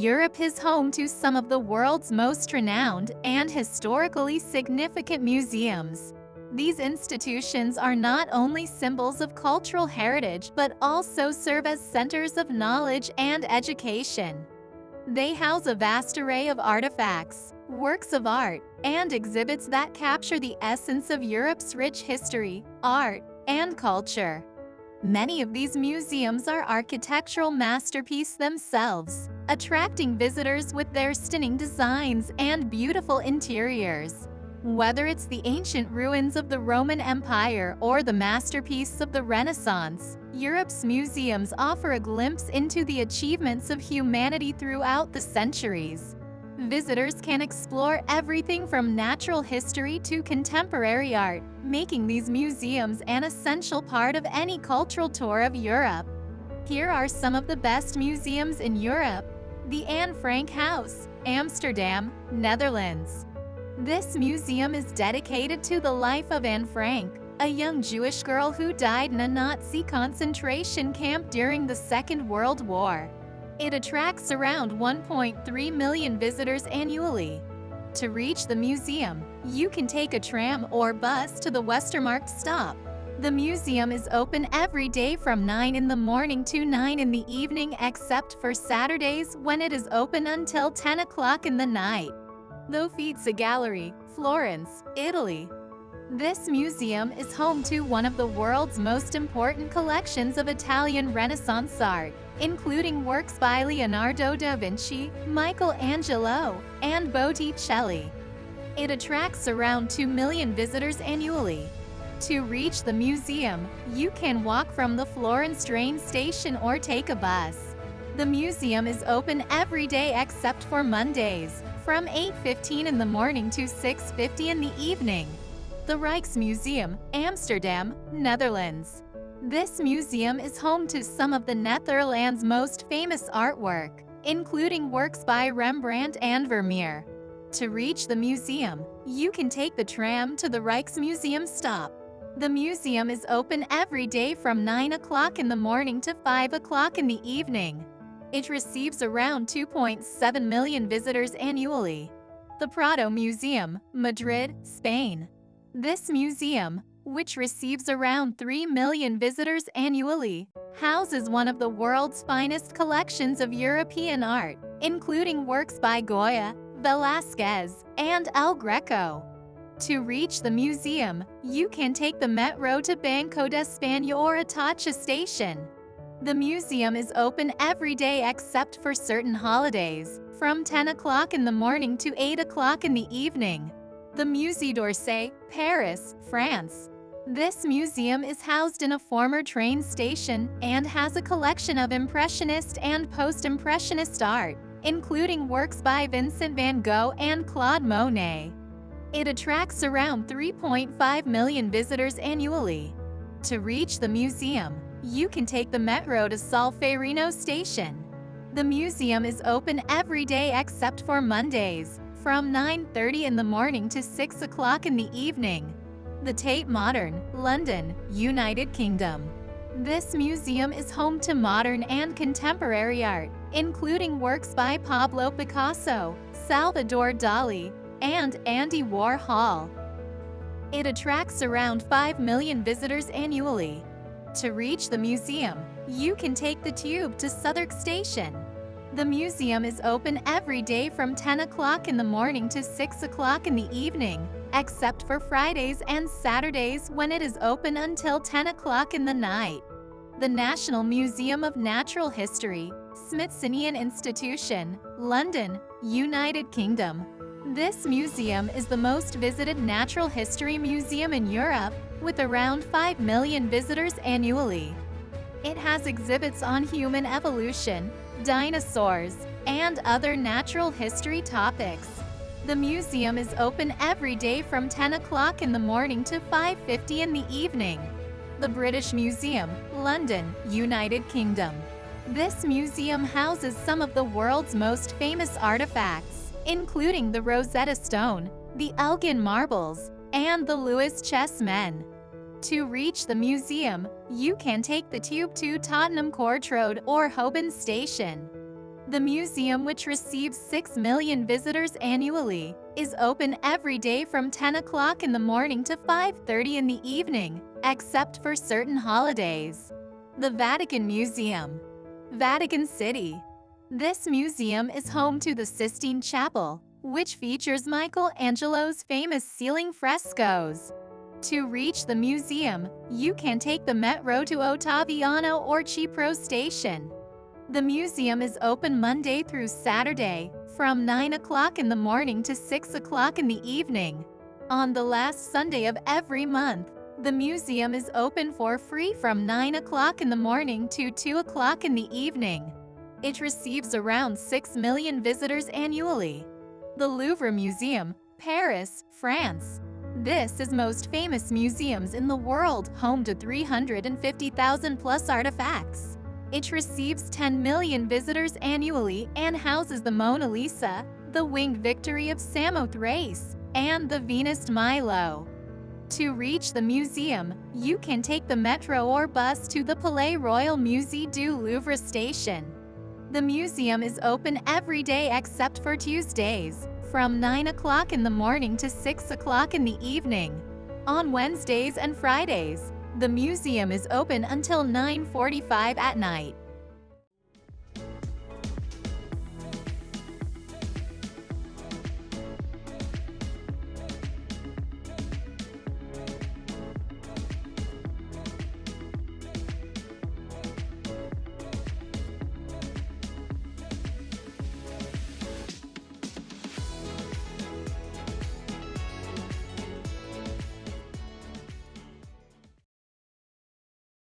Europe is home to some of the world's most renowned and historically significant museums. These institutions are not only symbols of cultural heritage but also serve as centers of knowledge and education. They house a vast array of artifacts, works of art, and exhibits that capture the essence of Europe's rich history, art, and culture. Many of these museums are architectural masterpieces themselves, attracting visitors with their stunning designs and beautiful interiors. Whether it's the ancient ruins of the Roman Empire or the masterpieces of the Renaissance, Europe's museums offer a glimpse into the achievements of humanity throughout the centuries. Visitors can explore everything from natural history to contemporary art, making these museums an essential part of any cultural tour of Europe. Here are some of the best museums in Europe. The Anne Frank House, Amsterdam, Netherlands. This museum is dedicated to the life of Anne Frank, a young Jewish girl who died in a Nazi concentration camp during the Second World War. It attracts around 1.3 million visitors annually. To reach the museum, you can take a tram or bus to the Westermarkt stop. The museum is open every day from 9 in the morning to 9 in the evening except for Saturdays when it is open until 10 o'clock in the night. The Uffizi Gallery, Florence, Italy. This museum is home to one of the world's most important collections of Italian Renaissance art, including works by Leonardo da Vinci, Michelangelo, and Botticelli. It attracts around 2 million visitors annually. To reach the museum, you can walk from the Florence train station or take a bus. The museum is open every day except for Mondays, from 8:15 in the morning to 6:50 in the evening. The Rijksmuseum, Amsterdam, Netherlands. This museum is home to some of the Netherlands' most famous artwork, including works by Rembrandt and Vermeer. To reach the museum, you can take the tram to the Rijksmuseum stop. The museum is open every day from 9 o'clock in the morning to 5 o'clock in the evening. It receives around 2.7 million visitors annually. The Prado Museum, Madrid, Spain. This museum, which receives around 3 million visitors annually, houses one of the world's finest collections of European art, including works by Goya, Velázquez, and El Greco. To reach the museum, you can take the metro to Banco de España or Atocha station. The museum is open every day except for certain holidays, from 10 o'clock in the morning to 8 o'clock in the evening. The Musée d'Orsay, Paris, France. This museum is housed in a former train station and has a collection of Impressionist and Post-Impressionist art, including works by Vincent van Gogh and Claude Monet. It attracts around 3.5 million visitors annually. To reach the museum, you can take the metro to Solferino station. The museum is open every day except for Mondays, from 9:30 in the morning to 6 o'clock in the evening. The Tate Modern, London, United Kingdom. This museum is home to modern and contemporary art, including works by Pablo Picasso, Salvador Dali, and Andy Warhol. It attracts around 5 million visitors annually. To reach the museum, you can take the tube to Southwark Station. The museum is open every day from 10 o'clock in the morning to 6 o'clock in the evening, except for Fridays and Saturdays when it is open until 10 o'clock in the night. The National Museum of Natural History, Smithsonian Institution, London, United Kingdom. This museum is the most visited natural history museum in Europe, with around 5 million visitors annually. It has exhibits on human evolution, dinosaurs, and other natural history topics. The museum is open every day from 10 o'clock in the morning to 5:50 in the evening. The British Museum, London, United Kingdom. This museum houses some of the world's most famous artifacts, including the Rosetta Stone, the Elgin Marbles, and the Lewis Chessmen. To reach the museum, you can take the tube to Tottenham Court Road or Holborn Station. The museum, which receives 6 million visitors annually, is open every day from 10 o'clock in the morning to 5:30 in the evening, except for certain holidays. The Vatican Museum, Vatican City. This museum is home to the Sistine Chapel, which features Michelangelo's famous ceiling frescoes. To reach the museum, you can take the metro to Ottaviano or Cipro station. The museum is open Monday through Saturday, from 9 o'clock in the morning to 6 o'clock in the evening. On the last Sunday of every month, the museum is open for free from 9 o'clock in the morning to 2 o'clock in the evening. It receives around 6 million visitors annually. The Louvre Museum, Paris, France. This is most famous museums in the world, home to 350,000 plus artifacts. It receives 10 million visitors annually and houses the Mona Lisa, the Winged Victory of Samothrace, and the Venus de Milo. To reach the museum, you can take the metro or bus to the Palais Royal Musée du Louvre station. The museum is open every day except for Tuesdays, from 9 o'clock in the morning to 6 o'clock in the evening. On Wednesdays and Fridays, the museum is open until 9:45 at night.